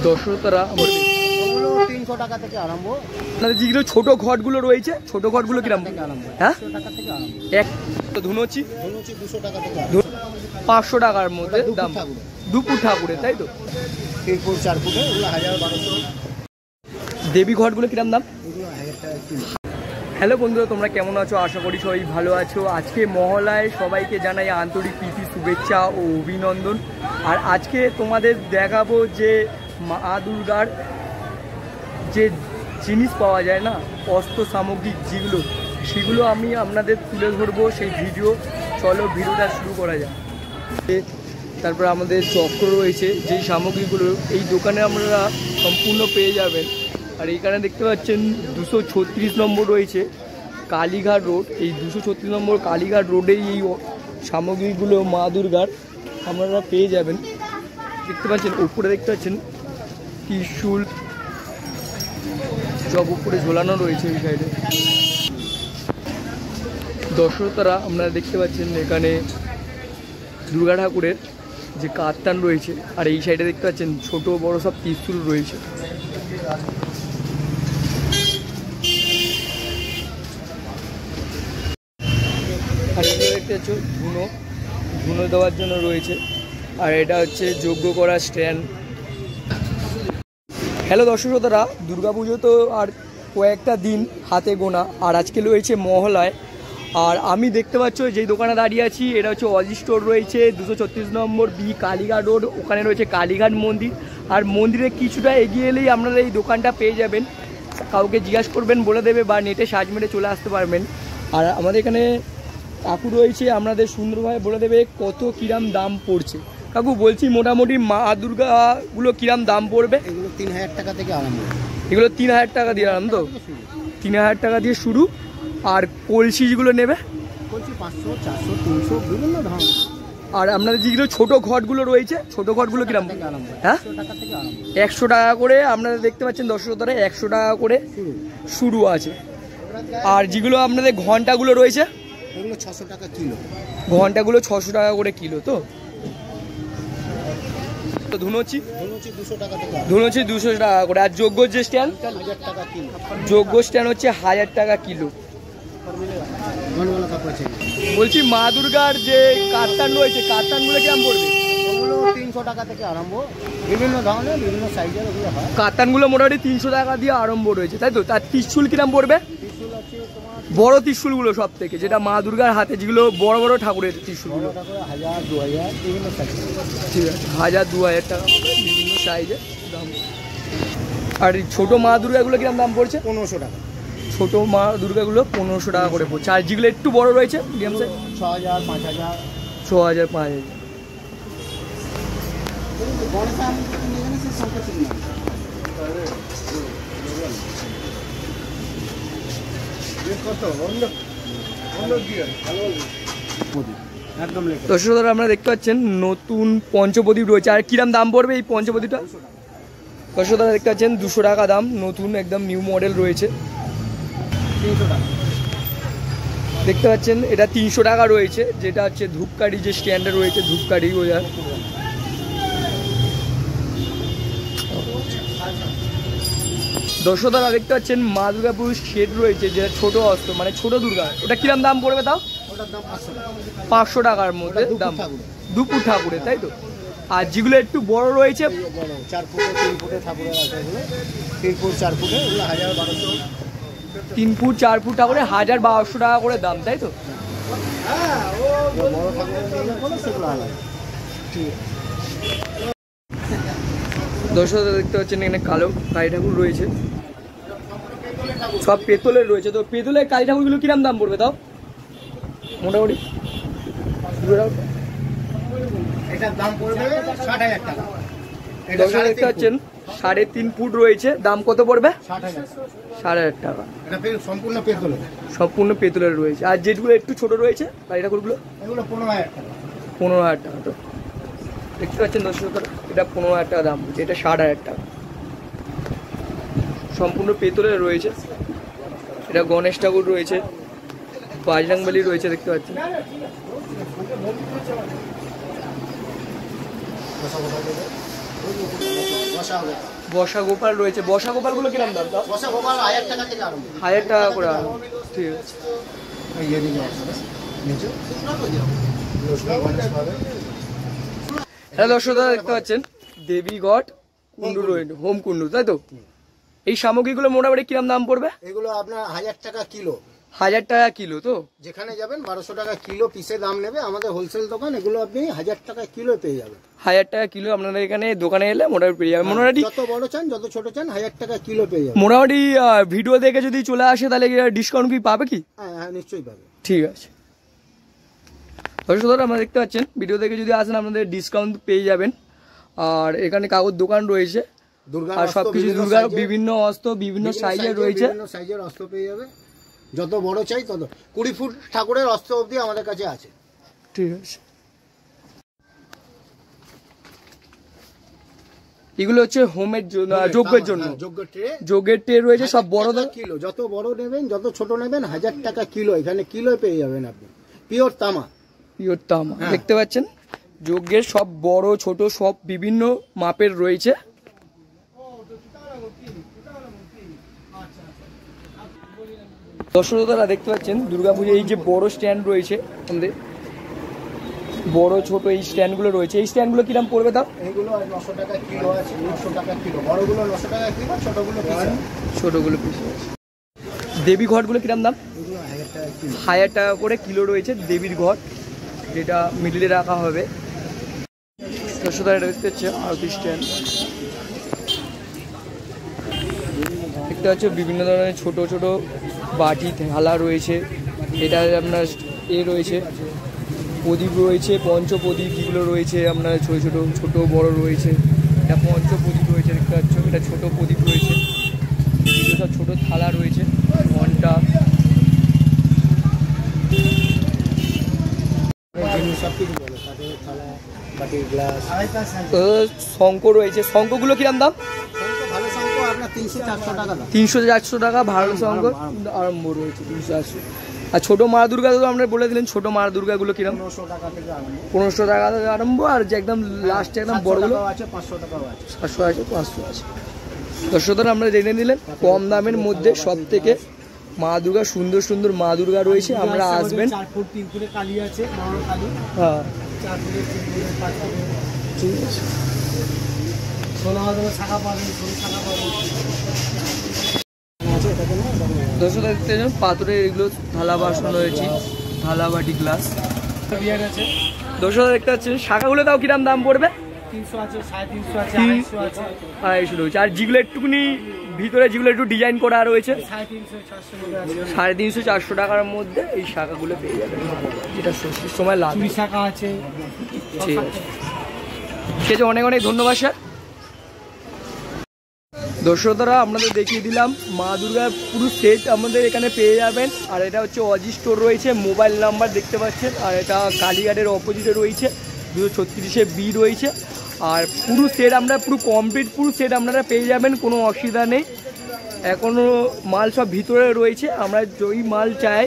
দর্শকরা ওগুলো 300 টাকা থেকে আরম্ভ। আপনাদের যেগুলো ছোট ঘটগুলো রয়েছে, ছোট ঘটগুলো কিরকম? হ্যাঁ, 100 টাকা থেকে আরম্ভ। এক ধুনুচি 200 টাকা থেকে 500 টাকার মধ্যে দাম। দুপুর ঠাকুরের, তাই তো? 3 ফুট 4 ফুটে ওগুলো 1000-1200। দেবী ঘটগুলো কিরকম দাম? এগুলো 1000 টাকা কিলো। হ্যালো বন্ধুরা, তোমরা কেমন আছো? আশা করি সবাই ভালো আছো। আজকে মহলায় সবাইকে জানাই আন্তরিক প্রীতি, শুভেচ্ছা ও অভিনন্দন। আর আজকে তোমাদের দেখাবো যে মা দুর্গার যে জিনিস পাওয়া যায় না, অস্ত্র সামগ্রিক যেগুলো, সেগুলো আমি আপনাদের তুলে ধরবো সেই ভিডিও। চলো ভিডিওটা শুরু করা যায়। তারপর আমাদের চক্র রয়েছে, যেই সামগ্রীগুলো এই দোকানে আপনারা সম্পূর্ণ পেয়ে যাবেন। আর এইখানে দেখতে পাচ্ছেন 236 নম্বর রয়েছে কালীঘাট রোড। এই 236 নম্বর কালীঘাট রোডেই এই সামগ্রীগুলো মা দুর্গার আপনারা পেয়ে যাবেন। দেখতে পাচ্ছেন উপরে দেখতে পাচ্ছেন ত্রিশূল সব উপরে ঝোলানো রয়েছে এই সাইডে। দর্শকরা আপনারা দেখতে পাচ্ছেন এখানে দুর্গা ঠাকুরের যে কাতান রয়েছে। আর এই সাইডে দেখতে পাচ্ছেন ছোট বড় সব ত্রিশূল রয়েছে। আর এগুলো দেখতে পাচ্ছ ধুনো দেওয়ার জন্য রয়েছে। আর এটা হচ্ছে যজ্ঞ করা স্ট্যান্ড। হ্যালো দর্শকরা, দুর্গাপুজো তো আর কয়েকটা দিন হাতে গোনা। আর আজকে রয়েছে মহলায়। আর আমি দেখতে পাচ্ছ যেই দোকানে দাঁড়িয়ে আছি, এটা হচ্ছে অজি স্টোর রয়েছে 236 নম্বর বি কালীঘাট রোড। ওখানে রয়েছে কালীঘাট মন্দির। আর মন্দিরে কিছুটা এগিয়ে এলেই আপনারা এই দোকানটা পেয়ে যাবেন। কাউকে জিজ্ঞাসা করবেন, বলে দেবে, বা নেটে সার্চ মেরে চলে আসতে পারবেন। আর আমাদের এখানে কাকু রয়েছে, আপনাদের সুন্দরভাবে বলে দেবে কত কিরাম দাম পড়ছে। কাকু বলছি, মোটামুটি মা দুর্গাগুলো কিরাম দাম পড়বে? এগুলো 3000 টাকা থেকে আরম্ভ। এগুলো 3000 টাকা দিয়ে আরম্ভ তো? 3000 টাকা দিয়ে শুরু। আর কলসি যেগুলো নেবে? কলসি 500, 400, 300 বিভিন্ন ধরনের। আর আপনাদের যেগুলো ছোট ঘটগুলো রয়েছে, ছোট ঘটগুলো কিরাম? হ্যাঁ, 100 টাকা থেকে আরম্ভ। 100 টাকা করে আপনারা দেখতে পাচ্ছেন দর্শকরা, 100 টাকা করে শুরু আছে। আর যেগুলো আপনাদের ঘন্টাগুলো রয়েছে, এগুলো 600 টাকা কিলো। ঘন্টাগুলো 600 টাকা করে কিলো তো? ধুনুচি 200 টাকা থেকে। ধুনুচি 200 টাকা করে। আর যজ্ঞ যে স্ট্যান্ড, 1000 টাকা কিলো। যজ্ঞ স্ট্যান্ড হচ্ছে 1000 টাকা কিলো। বলছি মা দুর্গার যে কাতান রয়েছে, কাতানগুলো কেমন পড়বে? ওগুলো 300 টাকা থেকে আরম্ভ, বিভিন্ন ধরনের বিভিন্ন সাইজের ওগুলো হয়। কাতানগুলো মোটামুটি 300 টাকা দিয়ে আরম্ভ রয়েছে, তাই তো? তার ত্রিশূল কিরম পড়বে? ত্রিশূল আছে তোমার বড় ত্রিশূলগুলো সব থেকে, যেটা মা দুর্গার হাতে যেগুলো বড় বড় ঠাকুরের ত্রিশূলগুলো, 1000, 2000 বিভিন্ন সাইজ। ঠিক আছে, 1000-2000 টাকা বিভিন্ন সাইজের দাম। আর ছোটো মা দুর্গাগুলো কিরম দাম পড়ছে? 1500 টাকা। ছোটো মা দুর্গাগুলো 1500 টাকা করে পড়ছে। আর যেগুলো একটু বড় রয়েছে মিডিয়াম সাইজ, 6000, 5000, 6000, 5000। দর্শকরা আপনারা দেখতে পাচ্ছেন নতুন পঞ্চপ্রদীপ রয়েছে। আর কিরাম দাম পড়বে এই পঞ্চপ্রদীপটা? দর্শকরা দেখতে পাচ্ছেন 200 টাকা দাম, নতুন একদম নিউ মডেল রয়েছে। 300 টাকা দেখতে পাচ্ছেন এটা 300 টাকা রয়েছে, যেটা হচ্ছে ধূপকাঠি যে স্ট্যান্ডে রয়েছে, ধূপকাঠি বোঝার। দর্শকরা দেখতে পাচ্ছেন মা দুর্গাপুর শেড রয়েছে, যেটা ছোট অস্ত্র মানে ছোট দুর্গা। ওটা কিরাম দাম পড়বে তাও? ওটার দাম 500 টাকা। 500 টাকার মধ্যে দাম, দুপুর ঠাকুরের, তাই তো? আর যেগুলো একটু বড় রয়েছে, 4 ফুটে 3 ফুটে ঠাকুরের আছে, এগুলো 3 ফুট 4 ফুটে ওগুলো 1000-1200। 3 ফুট 4 ফুট ঠাকুরে 1000-1200 টাকা করে দাম, তাই তো? হ্যাঁ, ও বড় ঠাকুরের নিয়ে বলে সেগুলো আলাদা। ঠিক আছে। দর্শকরা দেখতে পাচ্ছেন এখানে কালো কালী ঠাকুর রয়েছে, সব পেতলের রয়েছে। তো পেতলের কালী ঠাকুরগুলো কিরাম দাম পড়বে তাও মোটামুটি? এটার দাম পড়বে 60,000 টাকা। দর্শকরা দেখতে পাচ্ছেন 3.5 ফুট রয়েছে, দাম কত পড়বে? 60,000। 5,500 টাকা। এটা সম্পূর্ণ পেতলের। সম্পূর্ণ পেতলের রয়েছে। আর যেগুলো একটু ছোট রয়েছে কালী ঠাকুরগুলো, এগুলো 15,000 টাকা। 15,000 টাকা। তো দেখতে পাচ্ছেন দর্শকরা, এটা 15,000 টাকা দাম বলছে, এটা 60,000 টাকা। সম্পূর্ণ পেতলের রয়েছে। এটা গণেশ ঠাকুর রয়েছে, বাজরংবলী রয়েছে, দেখতে পাচ্ছেন। বসা হবে। বসা গোপাল রয়েছে, বসা গোপালগুলো কিরকম দাম? বসা গোপাল 1000 টাকা থেকে আরম্ভ। 1000 টাকা করে। ঠিক আছে। হ্যালো দর্শকরা, দেখতে পাচ্ছেন দেবীগড় কুন্ডু রয়েছে, হোম কুন্ডু, তাই তো? এই সামগ্রীগুলো মোটামুটি কিরকম দাম পড়বে? এগুলো আপনার 1000 টাকা কিলো। 1000 টাকা কিলো তো? যেখানে যাবেন 1200 টাকা কিলো পিসে দাম নেবে। আমাদের হোলসেল দোকান, এগুলো আপনি 1000 টাকা কিলো পেয়ে যাবেন। 1000 টাকা কিলো আপনাদের এখানে দোকানে এলে মোটামুটি পেয়ে যাবেন। মোটামুটি যত বড় চান যত ছোট চান 1000 টাকা কিলো পেয়ে যাবেন। মোটামুটি ভিডিও দেখে যদি চলে আসে তাহলে ডিসকাউন্ট কি পাবে কি? হ্যাঁ নিশ্চয়ই পাবে। ঠিক আছে দর্শকরা, আপনারা দেখতে পাচ্ছেন ভিডিও দেখে যদি আসেন আপনাদের ডিসকাউন্ট পেয়ে যাবেন। আর এখানে কাগজ দোকান রয়েছে আর সবকিছু দুর্গার বিভিন্ন অস্ত্র বিভিন্ন সাইজের রয়েছে। বিভিন্ন সাইজের অস্ত্র পেয়ে যাবে, যত বড় চাই তত। 20 ফুট ঠাকুরের অস্ত্র অবধি আমাদের কাছে আছে। ঠিক আছে। এগুলো হচ্ছে হোমের জন্য, যজ্ঞের জন্য। যজ্ঞের ট্রে রয়েছে সব বড় কিলো, যত বড় নেবেন যত ছোট নেবেন 1000 টাকা কিলো। এখানে কিলো পেয়ে যাবেন আপনি, পিওর তামা। পিওর তামা দেখতে পাচ্ছেন। যজ্ঞের সব বড় ছোট সব বিভিন্ন মাপের রয়েছে। দর্শকরা দেখতে পাচ্ছেন দুর্গাপুজো এই যে বড় স্ট্যান্ড রয়েছে আমাদের, বড় ছোট এই স্ট্যান্ডগুলো রয়েছে। এই স্ট্যান্ডগুলো কিরকম পড়বে দাম? এইগুলো 900 টাকা কিলো আছে, 900 টাকা কিলো। বড়গুলো 900 টাকা কিলো, ছোটগুলো পিস। ছোটগুলো পিস। দেবী ঘটগুলো কিরকম দাম? 1000 টাকা কিলো। 1000 টাকা করে কিলো রয়েছে দেবীর ঘট, যেটা মিডিলে রাখা হবে। দর্শকরা দেখতে হচ্ছে আরতি স্ট্যান্ড দেখতে পাচ্ছ, বিভিন্ন ধরনের ছোট ছোট বাটি থালা রয়েছে। এটা আপনার রয়েছে প্রদীপ রয়েছে, পঞ্চপ্রদীপ যেগুলো রয়েছে আপনার ছোট ছোট ছোট বড় রয়েছে। এটা পঞ্চপ্রদীপ রয়েছে দেখতে পাচ্ছ, এটা ছোট প্রদীপ রয়েছে। এগুলো সব ছোট থালা রয়েছে, ঘন্টা। শঙ্খ রয়েছে, শঙ্খগুলো কিরম দাম? 300-400 টাকা ভালো শঙ্খ আরম্ভ রয়েছে, 300-400। আর ছোট মা দুর্গা তো আমরা বলে দিলেন, ছোট মা দুর্গাগুলো কিরম? 1500 টাকা থেকে আরম্ভ। আর যে একদম লাস্টে একদম বড়গুলো 500 আছে, 500 আছে। দর্শকরা আমরা জেনে নিলেন কম দামের মধ্যে সব থেকে মা দুর্গা সুন্দর সুন্দর মা দুর্গা রয়েছে। আমরা আসবেন। 4 ফুট 3 ফুটে কালী আছে, বড় কালী। হ্যাঁ 4 ফুটে 3 ফুটে 5 ফুটে। ঠিক আছে। সোনা হবে, শাখা পাবেন, সোনা শাখা পাবেন। দর্শকরা দেখতে পাচ্ছেন পাথরের এগুলো থালা বাসন রয়েছে, থালা বাটি গ্লাস। দর্শকরা দেখতে পাচ্ছেন শাখাগুলো তাও কিরম দাম পড়বে? 300 আছে, 350 আছে, 250 আছে, 250 রয়েছে। আর যেগুলো একটুখানি ভিতরে যেগুলো একটু ডিজাইন করা রয়েছে 350-400 টাকার মধ্যে এই শাখাগুলো পেয়ে যাবেন, যেটা ষষ্ঠীর সময় লাগবে। শাখা আছে। ঠিক আছে, ঠিক আছে, অনেক অনেক ধন্যবাদ স্যার। দর্শকরা আপনাদের দেখিয়ে দিলাম মা দুর্গার পুরো সেট আমাদের এখানে পেয়ে যাবেন। আর এটা হচ্ছে অজি স্টোর রয়েছে, মোবাইল নাম্বার দেখতে পাচ্ছেন। আর এটা কালীঘাটের অপোজিটে রয়েছে, 236 বি রয়েছে। আর পুরো সেট আমরা পুরো কমপ্লিট পুরো সেট আপনারা পেয়ে যাবেন, কোনো অসুবিধা নেই। এখনও মাল সব ভিতরে রয়েছে, আমরা যেই মাল চাই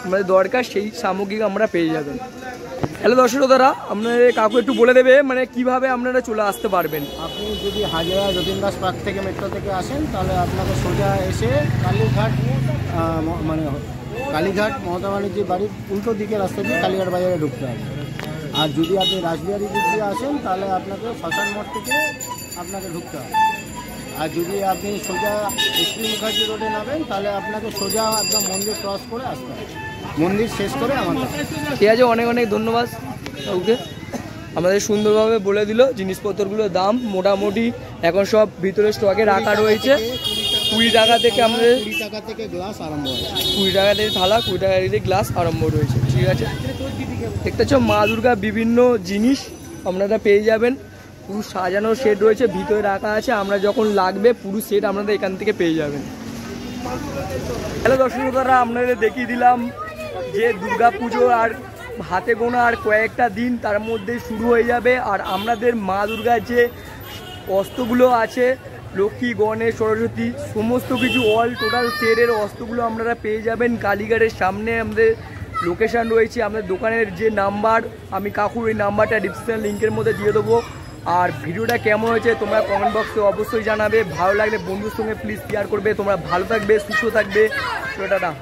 আমাদের দরকার সেই সামগ্রী আমরা পেয়ে যাবেন। হ্যালো দর্শকরা, আপনাদের কাকু একটু বলে দেবে মানে কিভাবে আপনারা চলে আসতে পারবেন। আপনি যদি হাজরা যতীনদাস পার্ক থেকে মেট্রো থেকে আসেন তাহলে আপনাকে সোজা এসে কালীঘাট মানে কালীঘাট মমতা ব্যানার্জির বাড়ির উল্টো দিকে রাস্তা দিয়ে কালীঘাট বাজারে ঢুকতে হবে। আর যদি আপনি রাসবিহারি দিক দিয়ে আসেন তাহলে আপনাকে শ্মশান মোড় থেকে আপনাকে ঢুকতে হবে। আর যদি আপনি সোজা এসপি মুখার্জি রোডে নামেন তাহলে আপনাকে সোজা একদম মন্দির ক্রস করে আসতে হবে, মন্দির শেষ করে আমাদের। ঠিক আছে, অনেক অনেক ধন্যবাদ ওকে, আমাদের সুন্দরভাবে বলে দিল। জিনিসপত্রগুলোর দাম মোটামুটি এখন সব ভিতরে স্টকে রাখা রয়েছে। 20 টাকা থেকে আমাদের 20 টাকা থেকে গ্লাস আরম্ভ হয়েছে, 20 টাকা থেকে থালা, 20 টাকা থেকে গ্লাস আরম্ভ রয়েছে। ঠিক আছে, দেখতে পাচ্ছ মা দুর্গা বিভিন্ন জিনিস আপনারা পেয়ে যাবেন, পুরো সাজানোর সেট রয়েছে, ভিতরে রাখা আছে। আমরা যখন লাগবে পুরো সেট আপনারা এখান থেকে পেয়ে যাবেন। হ্যালো দর্শকরা, আপনাদের দেখিয়ে দিলাম যে দুর্গা পুজো আর হাতে গোনা আর কয়েকটা দিন তার মধ্যে শুরু হয়ে যাবে। আর আমাদের মা দুর্গার যে অস্ত্রগুলো আছে, লক্ষ্মী গণেশ সরস্বতী সমস্ত কিছু অল টোটাল সেটের অস্ত্রগুলো আপনারা পেয়ে যাবেন কালীঘাটের সামনে। আমাদের লোকেশান রয়েছে, আমাদের দোকানের যে নাম্বার আমি কাকুর এই নাম্বারটা ডিসক্রিপশন লিঙ্কের মধ্যে দিয়ে দেবো। আর ভিডিওটা কেমন হয়েছে তোমরা কমেন্ট বক্সে অবশ্যই জানাবে। ভালো লাগলে বন্ধুর সঙ্গে প্লিজ শেয়ার করবে। তোমরা ভালো থাকবে, সুস্থ থাকবে। টাটা।